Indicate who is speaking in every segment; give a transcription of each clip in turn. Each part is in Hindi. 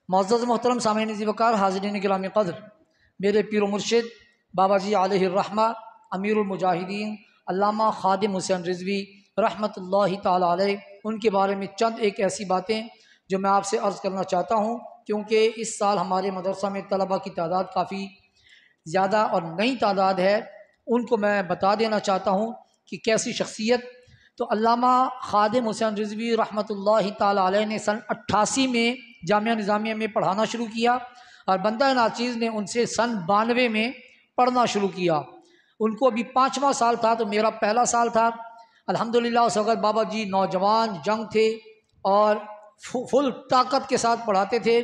Speaker 1: मुअज़्ज़ज़ मोहतरम सामईन ज़ी-वक़ार हाज़िरीन गिरामी क़द्र, मेरे पीर व मुर्शिद बाबा जी अलैहिर्रहमा अमीरुल मुजाहिदीन अल्लामा ख़ादिम हुसैन रिज़वी रहमतुल्लाहि ताला अलैह, उनके बारे में चंद एक ऐसी बातें जो मैं आपसे अर्ज़ करना चाहता हूँ, क्योंकि इस साल हमारे मदरसा में तलबा की तादाद काफ़ी ज़्यादा और नई तादाद है। उनको मैं बता देना चाहता हूँ कि कैसी शख्सियत। तो अल्लामा ख़ादिम हुसैन रिज़वी रहमतुल्लाहि ताला अलैह ने सन 88 में जामिया निज़ामिया में पढ़ाना शुरू किया और बंदा नाचीज़ ने उनसे सन 92 में पढ़ना शुरू किया। उनको अभी 5वां साल था, तो मेरा पहला साल था। अल्हम्दुलिल्लाह उस वक़्त बाबा जी नौजवान जंग थे और फुल ताकत के साथ पढ़ाते थे।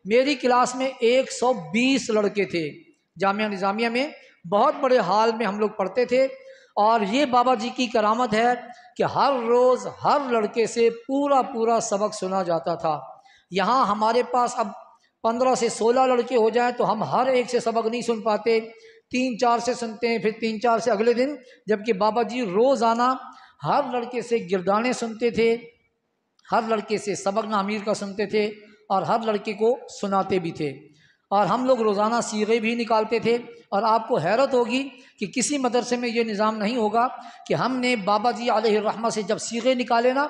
Speaker 1: मेरी क्लास में 120 लड़के थे। जामिया निज़ामिया में बहुत बड़े हाल में हम लोग पढ़ते थे और ये बाबा जी की करामत है कि हर रोज़ हर लड़के से पूरा पूरा सबक सुना जाता था। यहाँ हमारे पास अब 15 से 16 लड़के हो जाए तो हम हर एक से सबक नहीं सुन पाते, 3-4 से सुनते हैं, फिर 3-4 से अगले दिन। जबकि बाबा जी रोज़ाना हर लड़के से गिरदाने सुनते थे, हर लड़के से सबक नामीर का सुनते थे और हर लड़के को सुनाते भी थे। और हम लोग रोज़ाना सीगे भी निकालते थे। और आपको हैरत होगी कि किसी मदरसे में ये निज़ाम नहीं होगा कि हमने बाबा जी अलैहिर्रहमा से जब सीगे निकाले ना,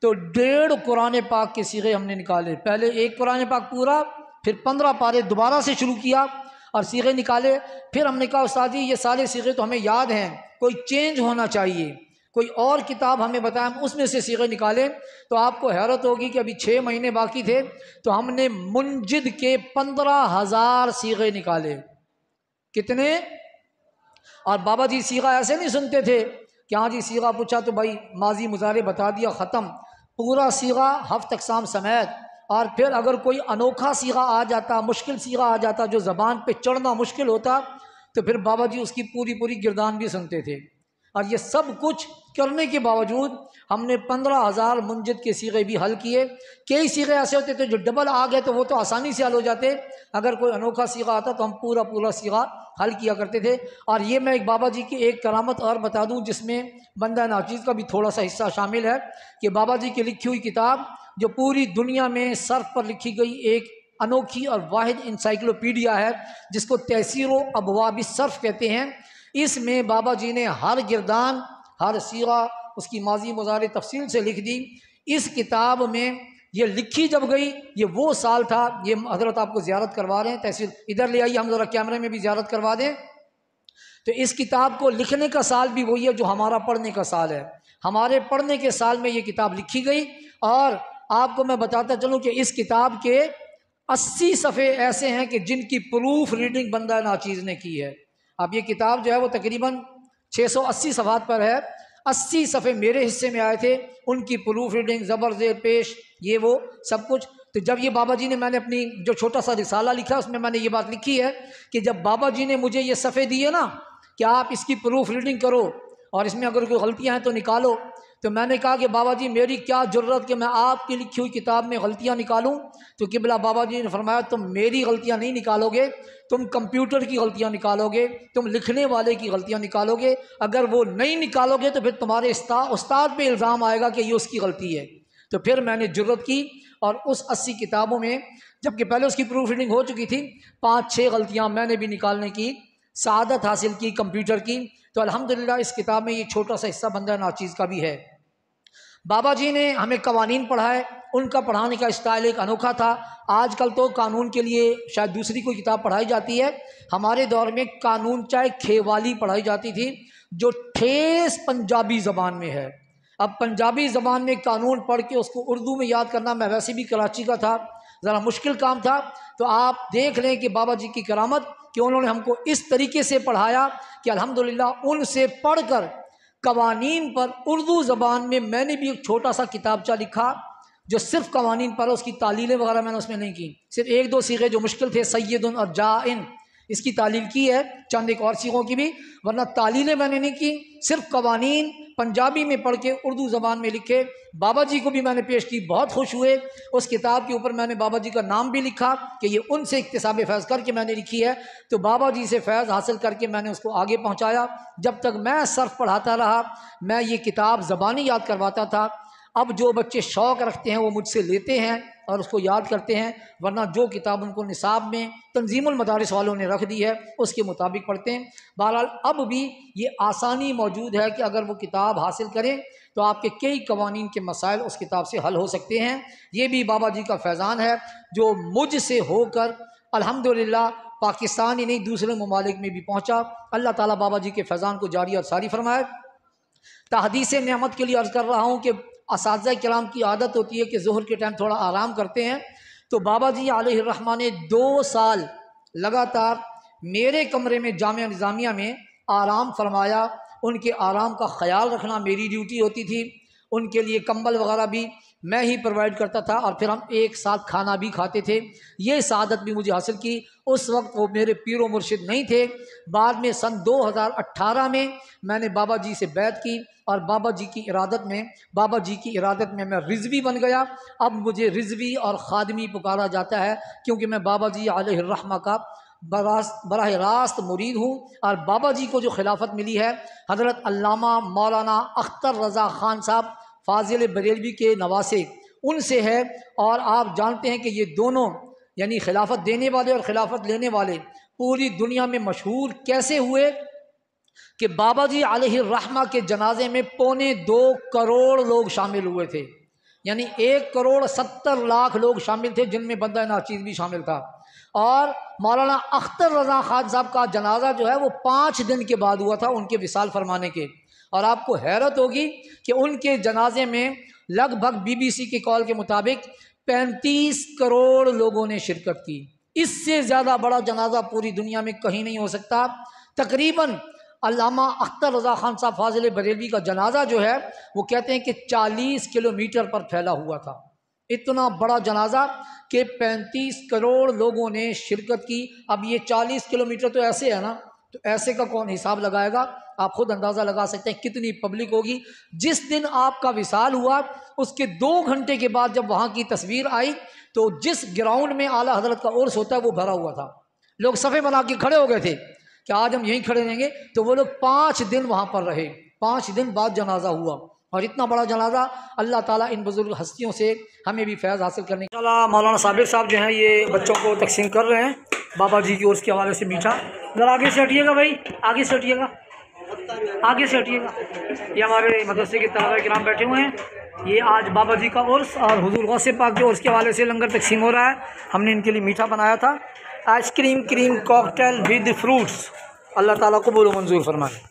Speaker 1: तो 1.5 कुरान पाक के सीगे हमने निकाले। पहले 1 कुरान पाक पूरा, फिर 15 पारे दोबारा से शुरू किया और सीगे निकाले। फिर हमने कहा उस्ताद जी ये सारे सीगे तो हमें याद हैं, कोई चेंज होना चाहिए, कोई और किताब हमें बताएं, हम उसमें से सीगे निकालें। तो आपको हैरत होगी कि अभी 6 महीने बाकी थे तो हमने मुंजिद के 15,000 सीगे निकाले। कितने? और बाबा जी सीगा ऐसे नहीं सुनते थे कि हाँ जी सीगा पूछा तो भाई माजी मुजारे बता दिया, ख़त्म। पूरा सीगा हफ्त अक़साम समेत। और फिर अगर कोई अनोखा सीगा आ जाता, मुश्किल सीगा आ जाता जो ज़बान पे चढ़ना मुश्किल होता, तो फिर बाबा जी उसकी पूरी पूरी गिरदान भी सुनते थे। और ये सब कुछ करने के बावजूद हमने 15,000 मुंजिद के सीगे भी हल किए। कई सीगे ऐसे होते थे जो डबल आ गए तो वो तो आसानी से हल हो जाते, अगर कोई अनोखा सीगा आता तो हम पूरा पूरा सीगा हल किया करते थे। और ये मैं एक बाबा जी की एक करामत और बता दूं जिसमें बंदा नाचीज़ का भी थोड़ा सा हिस्सा शामिल है कि बाबा जी की लिखी हुई किताब जो पूरी दुनिया में सर्फ पर लिखी गई एक अनोखी और वाहिद इंसाइक्लोपीडिया है, जिसको तहसीर अबवाब सर्फ कहते हैं। इसमें बाबा जी ने हर गिरदान, हर सीगा, उसकी माजी मुजारे तफसील से लिख दी। इस किताब में ये लिखी जब गई, ये वो साल था, ये हज़रत आपको ज़ियारत करवा रहे हैं, तहसील इधर ले आइए, हम ज़रा कैमरे में भी ज़ियारत करवा दें। तो इस किताब को लिखने का साल भी वही है जो हमारा पढ़ने का साल है। हमारे पढ़ने के साल में ये किताब लिखी गई। और आपको मैं बताता चलूँ कि इस किताब के 80 सफ़े ऐसे हैं कि जिनकी प्रूफ रीडिंग बंदा नाचीज़ ने की है। अब ये किताब जो है वो तकरीबन 680 सफ़हात पर है। 80 सफ़े मेरे हिस्से में आए थे, उनकी प्रूफ रीडिंग, ज़बर ज़ेर पेश, ये वो सब कुछ। तो जब ये बाबा जी ने, मैंने अपनी जो छोटा सा रिसाला लिखा उसमें मैंने ये बात लिखी है कि जब बाबा जी ने मुझे ये सफ़े दिए ना कि आप इसकी प्रूफ रीडिंग करो और इसमें अगर कोई गलतियाँ हैं तो निकालो, तो मैंने कहा कि बाबा जी मेरी क्या ज़रूरत कि मैं आपकी लिखी हुई किताब में गलतियाँ निकालूं। तो किबला बाबा जी ने फरमाया तुम मेरी गलतियाँ नहीं निकालोगे, तुम कंप्यूटर की गलतियाँ निकालोगे, तुम लिखने वाले की गलतियाँ निकालोगे। अगर वो नहीं निकालोगे तो फिर तुम्हारे उस्ताद पे इल्ज़ाम आएगा कि ये उसकी गलती है। तो फिर मैंने जुर्रत की और उस 80 किताबों में, जबकि पहले उसकी प्रूफ रीडिंग हो चुकी थी, 5-6 गलतियाँ मैंने भी निकालने की सआदत हासिल की कंप्यूटर की। तो अल्हम्दुलिल्लाह इस किताब में ये छोटा सा हिस्सा बंदा नाचीज़ का भी है। बाबा जी ने हमें कवानीन पढ़ाए, उनका पढ़ाने का स्टाइल एक अनोखा था। आजकल तो कानून के लिए शायद दूसरी कोई किताब पढ़ाई जाती है, हमारे दौर में कानून चाहे खेवाली पढ़ाई जाती थी जो ठेस पंजाबी ज़बान में है। अब पंजाबी ज़बान में कानून पढ़ के उसको उर्दू में याद करना, मैं वैसे भी कराची का था, ज़रा मुश्किल काम था। तो आप देख लें कि बाबा जी की करामत कि उन्होंने हमको इस तरीके से पढ़ाया कि अल्हम्दुलिल्लाह उनसे पढ़ कर कवानीन पर उर्दू ज़बान में मैंने भी एक छोटा सा किताबचा लिखा जो सिर्फ कवानीन पर है। उसकी तालीलें वगैरह मैंने उसमें नहीं की, सिर्फ 1-2 सीगे जो मुश्किल थे, सैयदुन और जाइन, इसकी तालील की है, चंद एक और सीगों की भी, वरना तालीलें मैंने नहीं की। सिर्फ कवानीन पंजाबी में पढ़ के उर्दू ज़बान में लिखे। बाबा जी को भी मैंने पेश की, बहुत खुश हुए। उस किताब के ऊपर मैंने बाबा जी का नाम भी लिखा कि ये उनसे इक्तिसाब फ़ैज़ करके मैंने लिखी है। तो बाबा जी से फ़ैज़ हासिल करके मैंने उसको आगे पहुँचाया। जब तक मैं सर्फ पढ़ाता रहा, मैं ये किताब ज़बानी याद करवाता था। अब जो बच्चे शौक़ रखते हैं वो मुझसे लेते हैं और उसको याद करते हैं, वरना जो किताब उनको निसाब में तंजीमुल मदारिस वालों ने रख दी है उसके मुताबिक पढ़ते हैं। बहरहाल अब भी ये आसानी मौजूद है कि अगर वो किताब हासिल करें तो आपके कई कवानीन के मसाइल उस किताब से हल हो सकते हैं। ये भी बाबा जी का फैज़ान है जो मुझसे होकर अल्हम्दुलिल्लाह पाकिस्तान ही नहीं दूसरे ममालिक में भी पहुँचा। अल्लाह ताला बाबा जी के फैज़ान को जारी और सारी फरमाए। तहदीस नेमत के लिए अर्ज़ कर रहा हूँ कि असातिज़ा किराम की आदत होती है कि ज़ोहर के टाइम थोड़ा आराम करते हैं, तो बाबा जी अलैहिर्रहमा ने 2 साल लगातार मेरे कमरे में जामिया निज़ामिया में आराम फरमाया। उनके आराम का ख्याल रखना मेरी ड्यूटी होती थी, उनके लिए कंबल वगैरह भी मैं ही प्रोवाइड करता था और फिर हम एक साथ खाना भी खाते थे। ये सआदत भी मुझे हासिल की। उस वक्त वो मेरे पीर व मुर्शिद नहीं थे। बाद में सन 2018 में मैंने बाबा जी से बैत की और बाबा जी की इरादत में मैं रिजवी बन गया। अब मुझे रिजवी और खादमी पुकारा जाता है क्योंकि मैं बाबा जी अलैहिर्रहमा का बराह रास्त मुरीद हूँ। और बाबा जी को जो खिलाफत मिली है हज़रत अल्लामा मौलाना अख्तर रज़ा ख़ान साहब फाजिल बरेलवी के नवासे उनसे है। और आप जानते हैं कि ये दोनों यानी खिलाफत देने वाले और खिलाफत लेने वाले पूरी दुनिया में मशहूर कैसे हुए कि बाबा जी अलैहिर्रहमा के जनाजे में 2.25 करोड़ लोग शामिल हुए थे, यानी 1,70,00,000 लोग शामिल थे, जिनमें बंदा नाचीज़ भी शामिल था। और मौलाना अख्तर रज़ा ख़ान साहब का जनाजा जो है वो 5 दिन के बाद हुआ था उनके विसाल फरमाने के। और आपको हैरत होगी कि उनके जनाजे में लगभग BBC के कॉल के मुताबिक 35 करोड़ लोगों ने शिरकत की। इससे ज़्यादा बड़ा जनाजा पूरी दुनिया में कहीं नहीं हो सकता। तकरीबन अल्लामा अख्तर रज़ा ख़ान साहब फाजिल बरेलवी का जनाजा जो है वो कहते हैं कि 40 किलोमीटर पर फैला हुआ था। इतना बड़ा जनाजा कि 35 करोड़ लोगों ने शिरकत की। अब ये 40 किलोमीटर तो ऐसे है ना, तो ऐसे का कौन हिसाब लगाएगा? आप खुद अंदाज़ा लगा सकते हैं कितनी पब्लिक होगी। जिस दिन आपका विसाल हुआ उसके 2 घंटे के बाद जब वहाँ की तस्वीर आई तो जिस ग्राउंड में आला हज़रत का उर्स होता है वो भरा हुआ था। लोग सफ़े बना के खड़े हो गए थे कि आज हम यहीं खड़े रहेंगे। तो वो लोग 5 दिन वहाँ पर रहे। 5 दिन बाद जनाजा हुआ और इतना बड़ा जनाजा। अल्लाह ताला इन बुजुर्ग हस्तियों से हमें भी फैज़ हासिल करने की। मौलाना साबिर साहब जो हैं ये बच्चों को तकसीम कर रहे हैं बाबा जी की उर्स के हवाले से मीठा। ज़रा आगे से हटिएगा भाई, आगे से हटिएगा, आगे से हटिएगा। ये हमारे मदरसे के तलबा किराम बैठे हुए हैं। ये आज बाबा जी का उर्स और हुजूर गौसे पाक के उर्स के हवाले से लंगर तकसीम हो रहा है। हमने इनके लिए मीठा बनाया था, ice cream cream cocktail with fruits. Allah ताला कबूल मंजूर फरमाए।